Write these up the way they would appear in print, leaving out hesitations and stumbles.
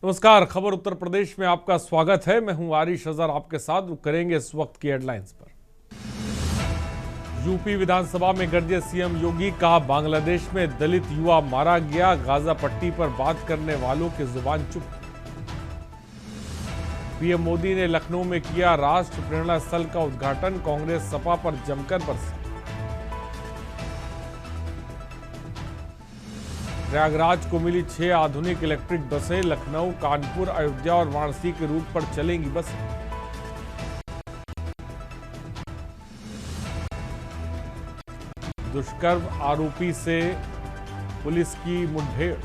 नमस्कार। खबर उत्तर प्रदेश में आपका स्वागत है। मैं हूं आरिश अजहर आपके साथ। रुक करेंगे इस वक्त की हेडलाइंस पर। यूपी विधानसभा में गरजे सीएम योगी, कहा बांग्लादेश में दलित युवा मारा गया, गाजा पट्टी पर बात करने वालों की जुबान चुप। पीएम मोदी ने लखनऊ में किया राष्ट्र प्रेरणा स्थल का उद्घाटन, कांग्रेस सपा पर जमकर बरसी। प्रयागराज को मिली 6 आधुनिक इलेक्ट्रिक बसें, लखनऊ, कानपुर, अयोध्या और वाराणसी के रूट पर चलेंगी बसें। दुष्कर्म आरोपी से पुलिस की मुठभेड़।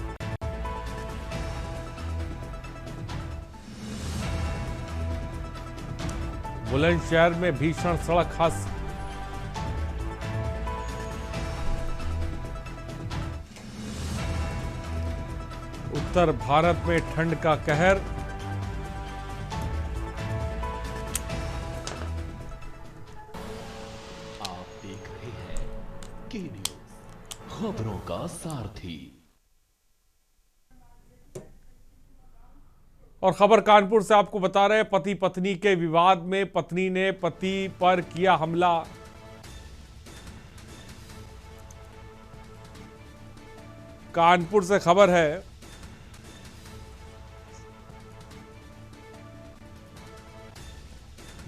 बुलंदशहर में भीषण सड़क हादसा। उत्तर भारत में ठंड का कहर। आप देख रहे हैं के न्यूज, खबरों का सारथी। और खबर कानपुर से आपको बता रहे हैं, पति पत्नी के विवाद में पत्नी ने पति पर किया हमला। कानपुर से खबर है,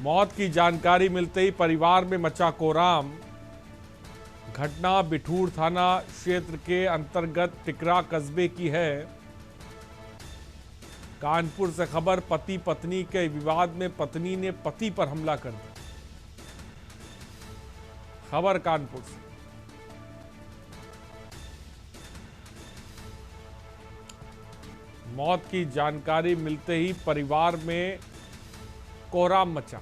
मौत की जानकारी मिलते ही परिवार में मचा कोहराम। घटना बिठूर थाना क्षेत्र के अंतर्गत टिकरा कस्बे की है। कानपुर से खबर, पति पत्नी के विवाद में पत्नी ने पति पर हमला कर दिया। खबर कानपुर से। मौत की जानकारी मिलते ही परिवार में कोहराम मचा।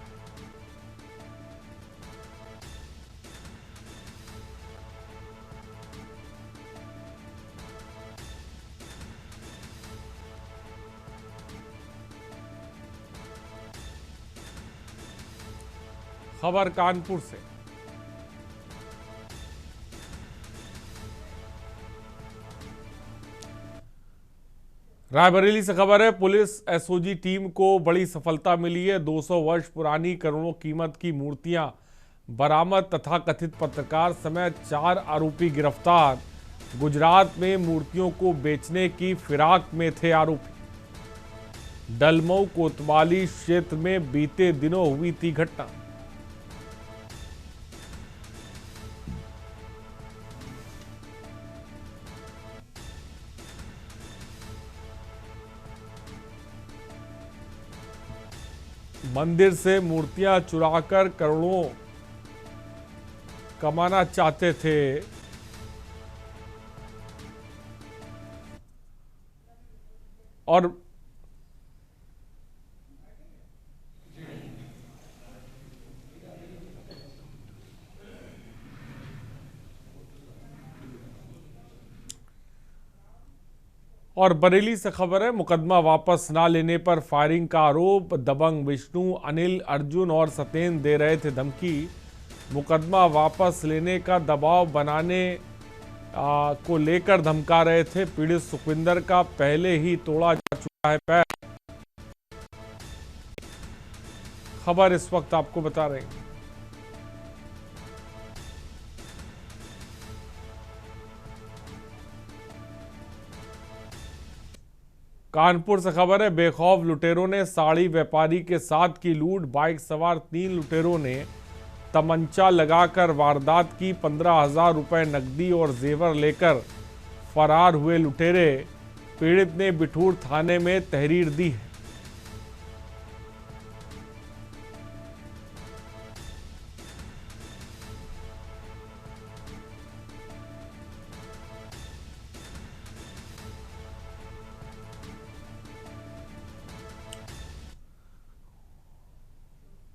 खबर कानपुर से। रायबरेली से खबर है, पुलिस एसओजी टीम को बड़ी सफलता मिली है। 200 वर्ष पुरानी करोड़ों कीमत की मूर्तियां बरामद, तथा कथित पत्रकार समेत 4 आरोपी गिरफ्तार। गुजरात में मूर्तियों को बेचने की फिराक में थे आरोपी। डलमऊ कोतवाली क्षेत्र में बीते दिनों हुई थी घटना। मंदिर से मूर्तियां चुराकर करोड़ों कमाना चाहते थे। और बरेली से खबर है, मुकदमा वापस ना लेने पर फायरिंग का आरोप। दबंग विष्णु, अनिल, अर्जुन और सत्येंद्र दे रहे थे धमकी। मुकदमा वापस लेने का दबाव बनाने को लेकर धमका रहे थे। पीड़ित सुखविंदर का पहले ही तोड़ा जा चुका है पैर। खबर इस वक्त आपको बता रहे हैं। कानपुर से खबर है, बेखौफ लुटेरों ने साड़ी व्यापारी के साथ की लूट। बाइक सवार 3 लुटेरों ने तमंचा लगाकर वारदात की। 15,000 रुपए नकदी और जेवर लेकर फरार हुए लुटेरे। पीड़ित ने बिठूर थाने में तहरीर दी है।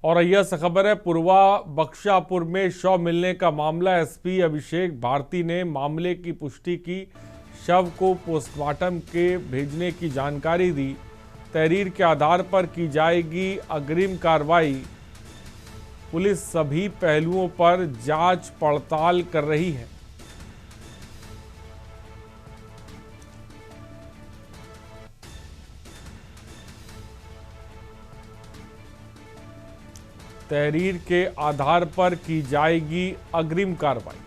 और अय्या से खबर है, पूर्वा बख्शापुर में शव मिलने का मामला। एसपी अभिषेक भारती ने मामले की पुष्टि की। शव को पोस्टमार्टम के भेजने की जानकारी दी। तहरीर के आधार पर की जाएगी अग्रिम कार्रवाई। पुलिस सभी पहलुओं पर जांच पड़ताल कर रही है। तहरीर के आधार पर की जाएगी अग्रिम कार्रवाई।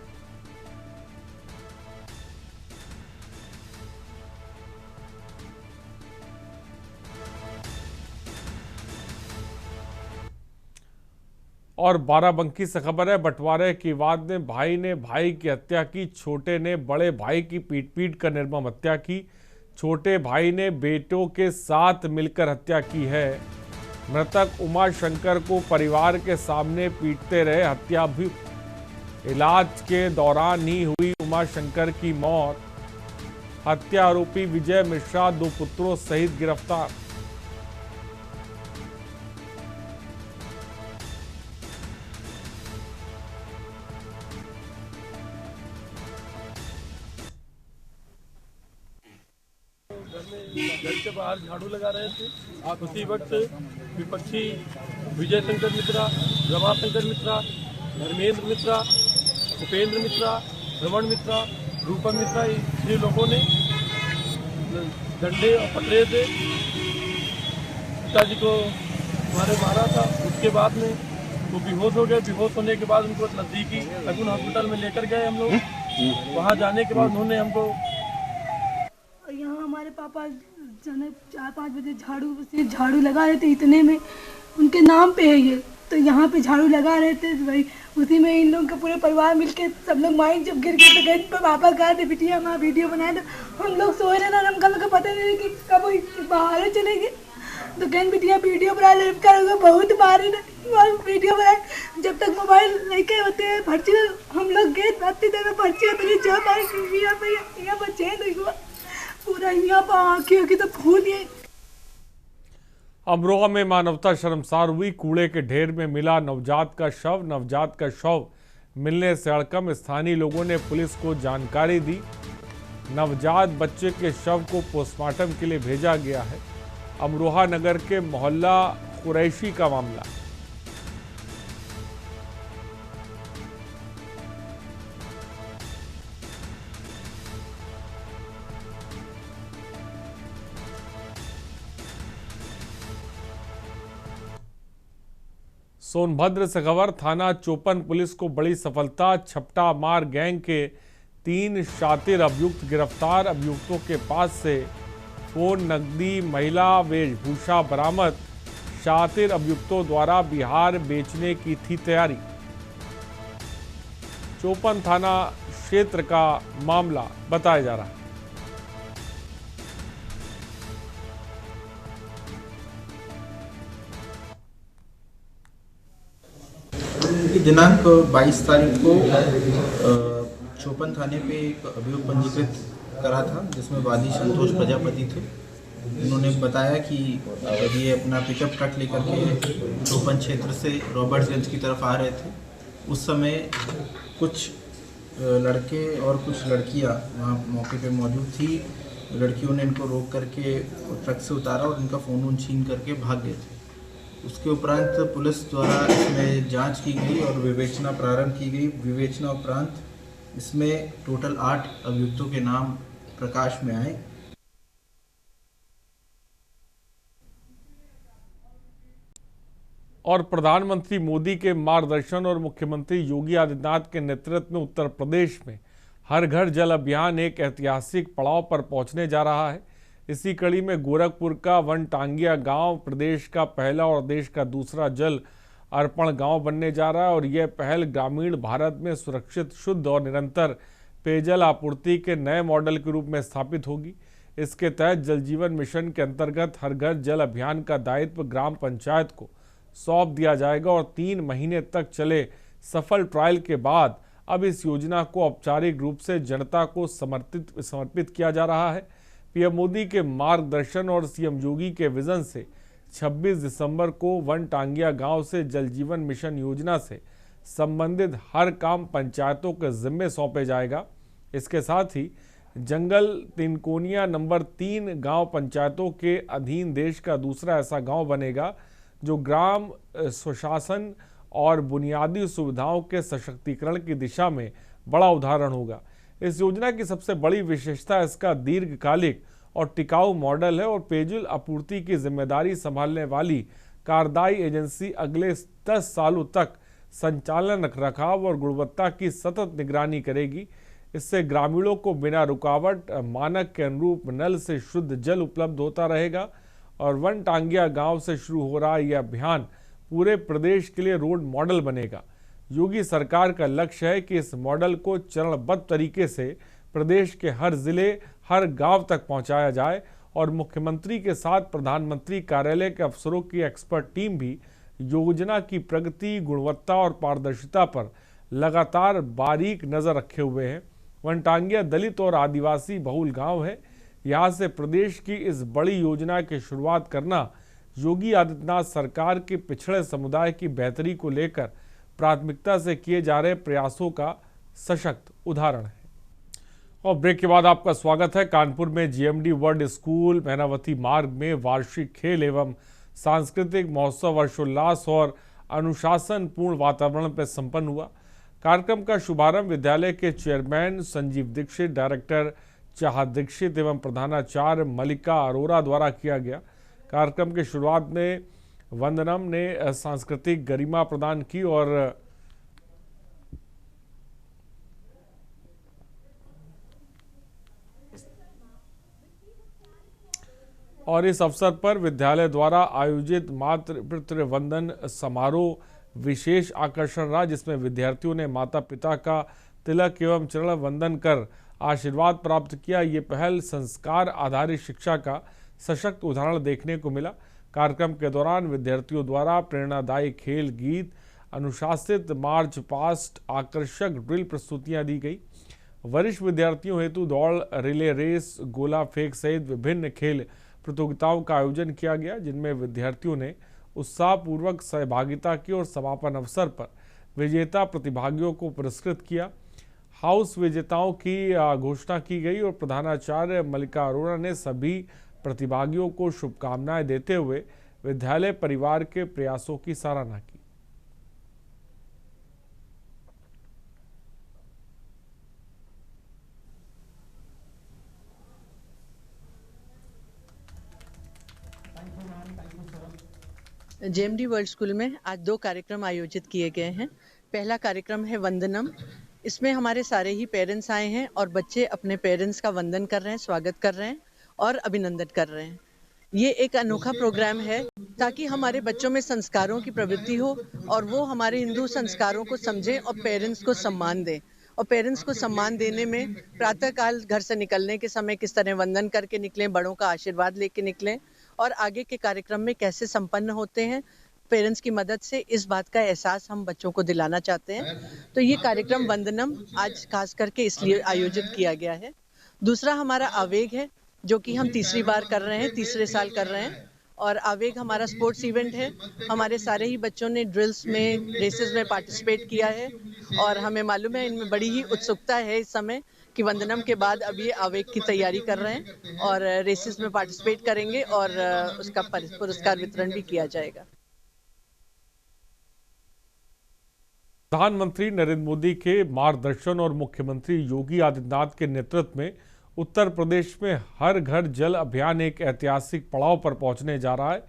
और बाराबंकी से खबर है, बंटवारे के विवाद में भाई ने भाई की हत्या की, छोटे ने बड़े भाई की पीट पीट कर निर्मम हत्या की। छोटे भाई ने बेटों के साथ मिलकर हत्या की है। मृतक उमा शंकर को परिवार के सामने पीटते रहे हत्या भी। इलाज के दौरान ही हुई उमा शंकर की मौत। हत्या आरोपी विजय मिश्रा 2 पुत्रों सहित गिरफ्तार। घर के बाहर झाड़ू लगा रहे थे। उसी वक्त विपक्षी विजय शंकर मित्रा, रमाशंकर मित्रा, धर्मेंद्र मित्रा, उपेंद्र मित्रा, रमन मित्रा, रूपम मित्रा, ये लोगों ने डंडे और पटरे से पिताजी को हमारे मारा था। उसके बाद में वो बेहोश हो गए। बेहोश होने के बाद उनको नज़दीकी लगुन हॉस्पिटल में लेकर गए हम लोग। वहाँ जाने के बाद उन्होंने हमको, यहाँ हमारे पापा जने 4-5 बजे झाड़ू लगा रहे थे, इतने में उनके नाम पे है ये, तो यहाँ पे झाड़ू लगा रहे थे भाई। उसी में इन लोगों का पूरे परिवार मिलके सब लोग माइंड जब गिर गए तो गए पर पापा कहा थे बिटिया हमारा वीडियो बनाए। तो हम लोग सोए रहे ना, हमका लोग पता नहीं कि कब बाहर चले गए। तो कहन बिटिया वीडियो बना ले कर बहुत मारे ना, वीडियो बनाए। जब तक मोबाइल लेके होते हैं पर्ची हम लोग गए रात्रि देर में पर्ची उतरी जो हमारे बच्चे देखो पूरा यहाँ पर आँखी होगी तो फूल ये। अमरोहा में मानवता शर्मसार हुई। कूड़े के ढेर में मिला नवजात का शव। नवजात का शव मिलने से हड़कंप। स्थानीय लोगों ने पुलिस को जानकारी दी। नवजात बच्चे के शव को पोस्टमार्टम के लिए भेजा गया है। अमरोहा नगर के मोहल्ला कुरैशी का मामला। सोनभद्र से खबर, थाना चोपन पुलिस को बड़ी सफलता। छपटा मार गैंग के 3 शातिर अभियुक्त गिरफ्तार। अभियुक्तों के पास से फोन, नकदी, महिला वेशभूषा बरामद। शातिर अभियुक्तों द्वारा बिहार बेचने की थी तैयारी। चोपन थाना क्षेत्र का मामला बताया जा रहा है। दिनांक 22 तारीख को चोपन थाने पे एक अभियोग पंजीकृत करा था, जिसमें वादी संतोष प्रजापति थे। उन्होंने बताया कि जब ये अपना पिकअप ट्रक लेकर के चोपन क्षेत्र से रॉबर्ट्सगंज की तरफ आ रहे थे, उस समय कुछ लड़के और कुछ लड़कियां वहाँ मौके पे मौजूद थी। लड़कियों ने इनको रोक करके ट्रक से उतारा और इनका फ़ोन छीन करके भाग गए थे। उसके उपरांत पुलिस द्वारा इसमें जांच की गई और विवेचना प्रारंभ की गई। विवेचना उपरांत इसमें टोटल 8 अभियुक्तों के नाम प्रकाश में आए। और प्रधानमंत्री मोदी के मार्गदर्शन और मुख्यमंत्री योगी आदित्यनाथ के नेतृत्व में उत्तर प्रदेश में हर घर जल अभियान एक ऐतिहासिक पड़ाव पर पहुंचने जा रहा है। इसी कड़ी में गोरखपुर का वनटांगिया गांव प्रदेश का पहला और देश का दूसरा जल अर्पण गांव बनने जा रहा है। और यह पहल ग्रामीण भारत में सुरक्षित, शुद्ध और निरंतर पेयजल आपूर्ति के नए मॉडल के रूप में स्थापित होगी। इसके तहत जल जीवन मिशन के अंतर्गत हर घर जल अभियान का दायित्व ग्राम पंचायत को सौंप दिया जाएगा। और 3 महीने तक चले सफल ट्रायल के बाद अब इस योजना को औपचारिक रूप से जनता को समर्पित किया जा रहा है। पीएम मोदी के मार्गदर्शन और सीएम योगी के विजन से 26 दिसंबर को वनटांगिया गांव से जल जीवन मिशन योजना से संबंधित हर काम पंचायतों के जिम्मे सौंपे जाएगा। इसके साथ ही जंगल तिनकोनिया नंबर 3 गांव पंचायतों के अधीन देश का दूसरा ऐसा गांव बनेगा जो ग्राम स्वशासन और बुनियादी सुविधाओं के सशक्तिकरण की दिशा में बड़ा उदाहरण होगा। इस योजना की सबसे बड़ी विशेषता इसका दीर्घकालिक और टिकाऊ मॉडल है और पेयजल आपूर्ति की जिम्मेदारी संभालने वाली कार्यदायी एजेंसी अगले 10 सालों तक संचालन, रखरखाव और गुणवत्ता की सतत निगरानी करेगी। इससे ग्रामीणों को बिना रुकावट मानक के अनुरूप नल से शुद्ध जल उपलब्ध होता रहेगा और वनटांगिया गांव से शुरू हो रहा यह अभियान पूरे प्रदेश के लिए रोल मॉडल बनेगा। योगी सरकार का लक्ष्य है कि इस मॉडल को चरणबद्ध तरीके से प्रदेश के हर जिले, हर गांव तक पहुंचाया जाए और मुख्यमंत्री के साथ प्रधानमंत्री कार्यालय के अफसरों की एक्सपर्ट टीम भी योजना की प्रगति, गुणवत्ता और पारदर्शिता पर लगातार बारीक नजर रखे हुए हैं। वनटांगिया दलित और आदिवासी बहुल गांव है। यहां से प्रदेश की इस बड़ी योजना की शुरुआत करना योगी आदित्यनाथ सरकार के पिछड़े समुदाय की बेहतरी को लेकर प्राथमिकता से किए जा रहे प्रयासों का सशक्त उदाहरण है। और ब्रेक के बाद आपका स्वागत है। कानपुर में जीएमडी वर्ल्ड स्कूल मैनावती मार्ग में वार्षिक खेल एवं सांस्कृतिक महोत्सव हर्षोल्लास और अनुशासन पूर्ण वातावरण पर संपन्न हुआ। कार्यक्रम का शुभारंभ विद्यालय के चेयरमैन संजीव दीक्षित, डायरेक्टर चाहत दीक्षित एवं प्रधानाचार्य मल्लिका अरोरा द्वारा किया गया। कार्यक्रम की शुरुआत में वंदनम ने सांस्कृतिक गरिमा प्रदान की और इस अवसर पर विद्यालय द्वारा आयोजित मातृ वंदन समारोह विशेष आकर्षण रहा, जिसमें विद्यार्थियों ने माता पिता का तिलक एवं चरण वंदन कर आशीर्वाद प्राप्त किया। ये पहल संस्कार आधारित शिक्षा का सशक्त उदाहरण देखने को मिला। कार्यक्रम के दौरान विद्यार्थियों द्वारा प्रेरणादायी खेल, गीत, अनुशासित मार्च पास्ट, आकर्षक ड्रिल प्रस्तुतियां दी गई। वरिष्ठ विद्यार्थियों हेतु दौड़, रिले रेस, गोला फेंक सहित विभिन्न खेल प्रतियोगिताओं का आयोजन किया गया, जिनमें विद्यार्थियों ने उत्साहपूर्वक सहभागिता की और समापन अवसर पर विजेता प्रतिभागियों को पुरस्कृत किया। हाउस विजेताओं की घोषणा की गई और प्रधानाचार्य मल्लिका अरोरा ने सभी प्रतिभागियों को शुभकामनाएं देते हुए विद्यालय परिवार के प्रयासों की सराहना की। जेएमडी वर्ल्ड स्कूल में आज 2 कार्यक्रम आयोजित किए गए हैं। पहला कार्यक्रम है वंदनम। इसमें हमारे सारे ही पेरेंट्स आए हैं और बच्चे अपने पेरेंट्स का वंदन कर रहे हैं, स्वागत कर रहे हैं और अभिनंदन कर रहे हैं। ये एक अनोखा प्रोग्राम है ताकि हमारे बच्चों में संस्कारों की प्रवृत्ति हो और वो हमारे हिंदू संस्कारों को समझें और पेरेंट्स को सम्मान दें। और पेरेंट्स को सम्मान देने में प्रातःकाल घर से निकलने के समय किस तरह वंदन करके निकलें, बड़ों का आशीर्वाद लेके निकलें और आगे के कार्यक्रम में कैसे संपन्न होते हैं पेरेंट्स की मदद से, इस बात का एहसास हम बच्चों को दिलाना चाहते हैं। तो ये कार्यक्रम वंदनम आज खास करके इसलिए आयोजित किया गया है। दूसरा हमारा आवेग है, जो कि हम तीसरी बार कर रहे हैं, तीसरे साल कर रहे हैं। और आवेग हमारा स्पोर्ट्स इवेंट है। हमारे सारे ही बच्चों ने ड्रिल्स में, रेसेस में पार्टिसिपेट किया है और हमें मालूम है इनमें बड़ी ही उत्सुकता है इस समय कि वंदनम के बाद अब ये आवेग की तैयारी कर रहे हैं और रेसेस में पार्टिसिपेट करेंगे और उसका पुरस्कार वितरण भी किया जाएगा। प्रधानमंत्री नरेंद्र मोदी के मार्गदर्शन और मुख्यमंत्री योगी आदित्यनाथ के नेतृत्व में उत्तर प्रदेश में हर घर जल अभियान एक ऐतिहासिक पड़ाव पर पहुंचने जा रहा है।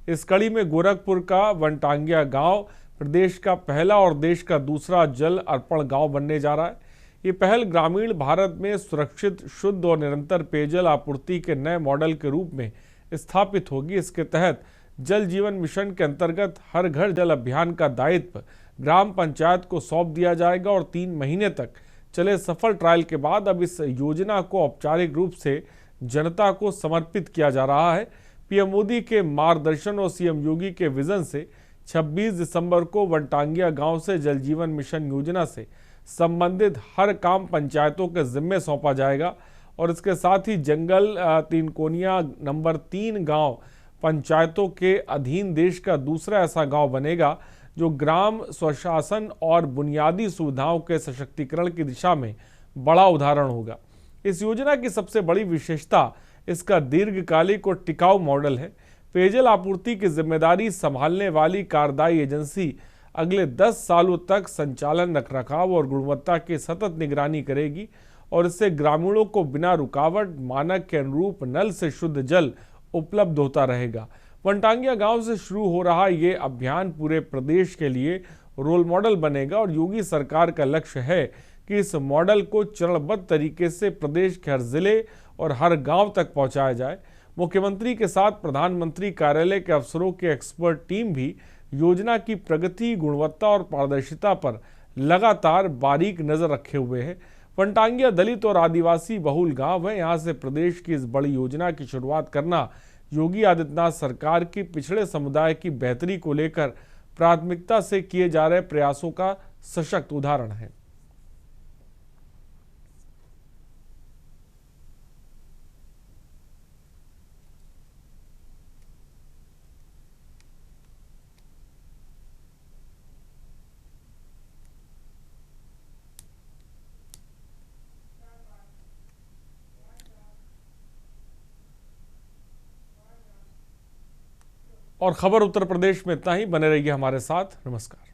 इस कड़ी में गोरखपुर का वनटांगिया गांव प्रदेश का पहला और देश का दूसरा जल अर्पण गांव बनने जा रहा है। ये पहल ग्रामीण भारत में सुरक्षित, शुद्ध और निरंतर पेयजल आपूर्ति के नए मॉडल के रूप में स्थापित होगी। इसके तहत जल जीवन मिशन के अंतर्गत हर घर जल अभियान का दायित्व ग्राम पंचायत को सौंप दिया जाएगा और 3 महीने तक चले सफल ट्रायल के बाद अब इस योजना को औपचारिक रूप से जनता को समर्पित किया जा रहा है। पीएम मोदी के मार्गदर्शन और सीएम योगी के विजन से 26 दिसंबर को वनटांगिया गांव से जल जीवन मिशन योजना से संबंधित हर काम पंचायतों के जिम्मे सौंपा जाएगा और इसके साथ ही जंगल तीनकोनिया नंबर 3 गांव पंचायतों के अधीन देश का दूसरा ऐसा गांव बनेगा जो ग्राम स्वशासन और बुनियादी सुविधाओं के सशक्तिकरण की दिशा में बड़ा उदाहरण होगा। इस योजना की सबसे बड़ी विशेषता इसका दीर्घकालिक और टिकाऊ मॉडल है। पेयजल आपूर्ति की जिम्मेदारी संभालने वाली कार्यदायी एजेंसी अगले 10 सालों तक संचालन, रखरखाव और गुणवत्ता की सतत निगरानी करेगी और इससे ग्रामीणों को बिना रुकावट मानक के अनुरूप नल से शुद्ध जल उपलब्ध होता रहेगा। वनटांगिया गांव से शुरू हो रहा ये अभियान पूरे प्रदेश के लिए रोल मॉडल बनेगा और योगी सरकार का लक्ष्य है कि इस मॉडल को चरणबद्ध तरीके से प्रदेश के हर जिले और हर गांव तक पहुंचाया जाए। मुख्यमंत्री के साथ प्रधानमंत्री कार्यालय के अफसरों की एक्सपर्ट टीम भी योजना की प्रगति, गुणवत्ता और पारदर्शिता पर लगातार बारीक नजर रखे हुए है। वनटांगिया दलित और आदिवासी बहुल गांव है। यहां से प्रदेश की इस बड़ी योजना की शुरुआत करना योगी आदित्यनाथ सरकार की पिछड़े समुदाय की बेहतरी को लेकर प्राथमिकता से किए जा रहे प्रयासों का सशक्त उदाहरण है। और खबर उत्तर प्रदेश में इतना ही। बने रहिए हमारे साथ। नमस्कार।